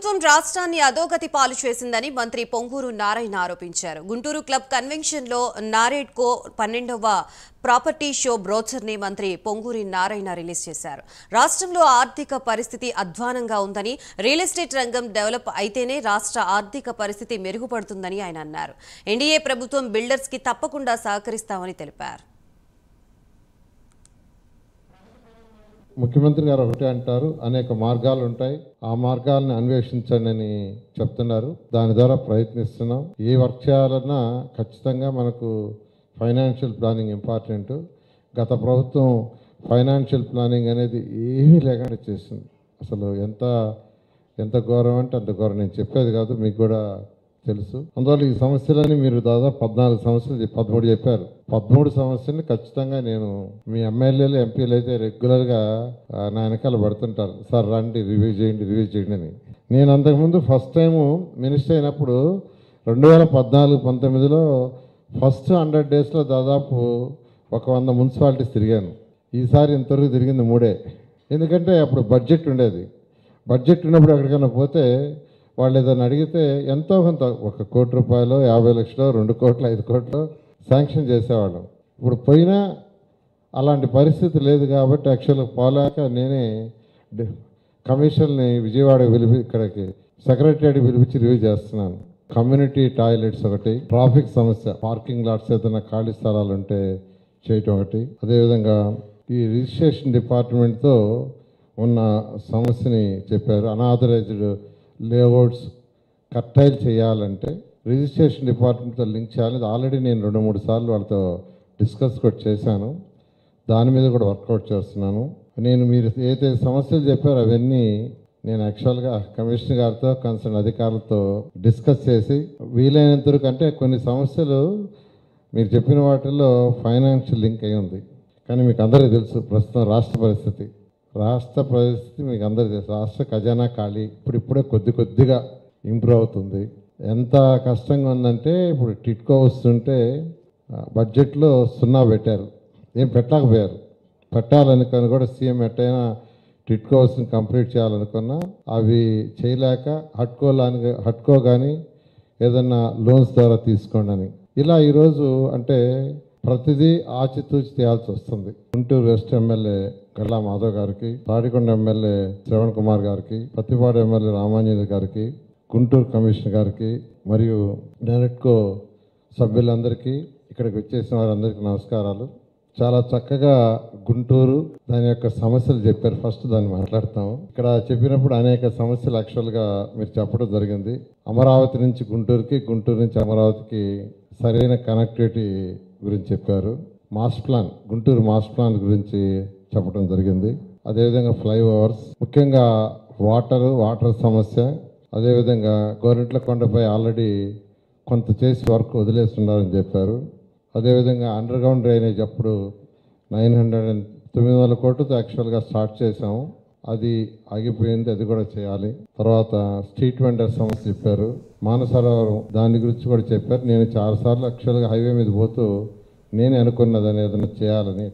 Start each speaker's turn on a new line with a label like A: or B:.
A: ప్రభుత్వం రాష్ట్రాన్ని అధోగతి పాలు చేసిందని మంత్రి పొంగూరు నారాయణ ఆరోపించారు. గుంటూరు క్లబ్ కన్వెన్షన్ లో నారెడ్కో 12వ ప్రాపర్టీ షో బ్రోచర్ ని మంత్రి పొంగూరు నారాయణ రిలీజ్ చేశారు. రాష్ట్రంలో ఆర్థిక పరిస్థితి అధ్వానంగా ఉందని, రియల్ ఎస్టేట్ రంగం డెవలప్ అయితేనే రాష్ట్ర ఆర్థిక పరిస్థితి మెరుగుపడుతుందని ఆయన అన్నారు. ఎన్డీఏ ప్రభుత్వం బిల్డర్స్ కి తప్పకుండా సహకరిస్తామని తెలిపారు.
B: ముఖ్యమంత్రి గారు ఒకటే అంటారు, అనేక మార్గాలు ఉంటాయి, ఆ మార్గాలను అన్వేషించండి అని చెప్తున్నారు. దాని ద్వారా ప్రయత్నిస్తున్నాం. ఏ వర్క్ చేయాలన్నా ఖచ్చితంగా మనకు ఫైనాన్షియల్ ప్లానింగ్ ఇంపార్టెంట్. గత ప్రభుత్వం ఫైనాన్షియల్ ప్లానింగ్ అనేది ఏమీ లేకుండా చేసింది. అసలు ఎంత ఘోరం అంటే అంత ఘోరం. నేను చెప్పేది కాదు, మీకు కూడా తెలుసు. అందువల్ల ఈ సమస్యలని మీరు దాదాపు 14 సమస్యలు 13 చెప్పారు. 13 సమస్యల్ని ఖచ్చితంగా నేను మీ ఎమ్మెల్యేలు ఎంపీలు అయితే రెగ్యులర్గా నా వెనకాల పడుతుంటారు. సార్ రండి, రివ్యూ చేయండి అని. నేను అంతకుముందు ఫస్ట్ టైము మినిస్టర్ అయినప్పుడు 2014-19లో ఫస్ట్ 100 డేస్లో దాదాపు 100 మున్సిపాలిటీస్ తిరిగాను. ఈసారి ఇంతవరకు తిరిగింది 3. ఎందుకంటే అప్పుడు బడ్జెట్ ఉండేది. బడ్జెట్ ఉన్నప్పుడు ఎక్కడికైనా పోతే వాళ్ళు ఏదైనా అడిగితే ఎంతో కొంత 1 కోటి రూపాయలు, 50 లక్షలు, 2 కోట్లు, 5 కోట్లు శాంక్షన్ చేసేవాళ్ళం. ఇప్పుడు పోయినా అలాంటి పరిస్థితి లేదు కాబట్టి యాక్చువల్గా పోలేక నేనే కమిషన్ని విజయవాడ ఇక్కడికి సెక్రటరియట్కి పిలిపించి రివ్యూ చేస్తున్నాను. కమ్యూనిటీ టాయిలెట్స్ ఒకటి, ట్రాఫిక్ సమస్య, పార్కింగ్ లాట్స్ ఏదైనా ఖాళీ స్థలాలు ఉంటే చేయటం ఒకటి, అదేవిధంగా ఈ రిజిస్ట్రేషన్ డిపార్ట్మెంట్తో ఉన్న సమస్యని చెప్పారు. అనాథరైజ్డ్ లేఅవుట్స్ కట్టైల్ చేయాలంటే రిజిస్ట్రేషన్ డిపార్ట్మెంట్తో లింక్ చేయాలి. ఆల్రెడీ నేను 2-3 సార్లు వాళ్ళతో డిస్కస్ కూడా చేశాను. దాని మీద కూడా వర్కౌట్ చేస్తున్నాను. నేను మీరు ఏదైతే సమస్యలు చెప్పారో అవన్నీ నేను యాక్చువల్గా కమిషనర్ గారితో కన్సర్న్ అధికారులతో డిస్కస్ చేసి వీలైనంత వరకు, అంటే కొన్ని సమస్యలు మీరు చెప్పిన వాటిల్లో ఫైనాన్షియల్ లింక్ అయి ఉంది. కానీ మీకు అందరికీ తెలుసు ప్రస్తుతం రాష్ట్ర పరిస్థితి మీకు అందరికీ తెలుసు. రాష్ట్ర ఖజానా ఖాళీ ఇప్పుడే కొద్దిగా ఇంప్రూవ్ అవుతుంది. ఎంత కష్టంగా ఉందంటే ఇప్పుడు టిట్కో వస్తుంటే బడ్జెట్లో 0 పెట్టారు. ఏం పెట్టలేకపోయారు. పెట్టాలనుకొని కూడా సీఎం ఎట్టయినా టిట్కో వస్తుంది కంప్లీట్ చేయాలనుకున్నా అవి చేయలేక హట్కో కానీ ఏదన్నా లోన్స్ ద్వారా తీసుకోండి అని ఇలా ఈరోజు అంటే ప్రతిదీ ఆచితూచి తేయాల్సి వస్తుంది. గుంటూరు వెస్ట్ ఎమ్మెల్యే గల్లా మాధవ్ గారికి, తాడికొండ ఎమ్మెల్యే శ్రవణ్ కుమార్ గారికి, పత్తిపాడు ఎమ్మెల్యే రామాంజనేయులు గారికి, గుంటూరు కమిషనర్ గారికి మరియు నెరెట్కో సభ్యులందరికీ, ఇక్కడికి వచ్చేసిన వారందరికీ నమస్కారాలు. చాలా చక్కగా గుంటూరు దాని యొక్క సమస్యలు చెప్పారు. ఫస్ట్ దాన్ని మాట్లాడతాం. ఇక్కడ చెప్పినప్పుడు అనేక సమస్యలు యాక్చువల్గా మీరు చెప్పడం జరిగింది. అమరావతి నుంచి గుంటూరుకి, గుంటూరు నుంచి అమరావతికి సరైన కనెక్టివిటీ గురించి చెప్పారు. Master plan, Guntur master plan గురించి చెప్పడం జరిగింది. అదేవిధంగా ఫ్లైఓవర్స్, ముఖ్యంగా వాటర్ సమస్య, అదేవిధంగా గోరింట్ల కొండపై ఆల్రెడీ కొంత చేసి వర్క్ వదిలేస్తున్నారని చెప్పారు. అదేవిధంగా అండర్ గ్రౌండ్ డ్రైనేజ్ అప్పుడు 900 కోట్లతో యాక్చువల్గా స్టార్ట్ చేసాము. అది ఆగిపోయింది, అది కూడా చేయాలి. తర్వాత స్ట్రీట్ వెండర్ సమస్య చెప్పారు. మానసరోవరం దాని గురించి కూడా చెప్పారు. నేను 4 సార్లు యాక్చువల్గా హైవే మీద పోతూ నేనే అనుకున్నదని ఏదైనా చేయాలని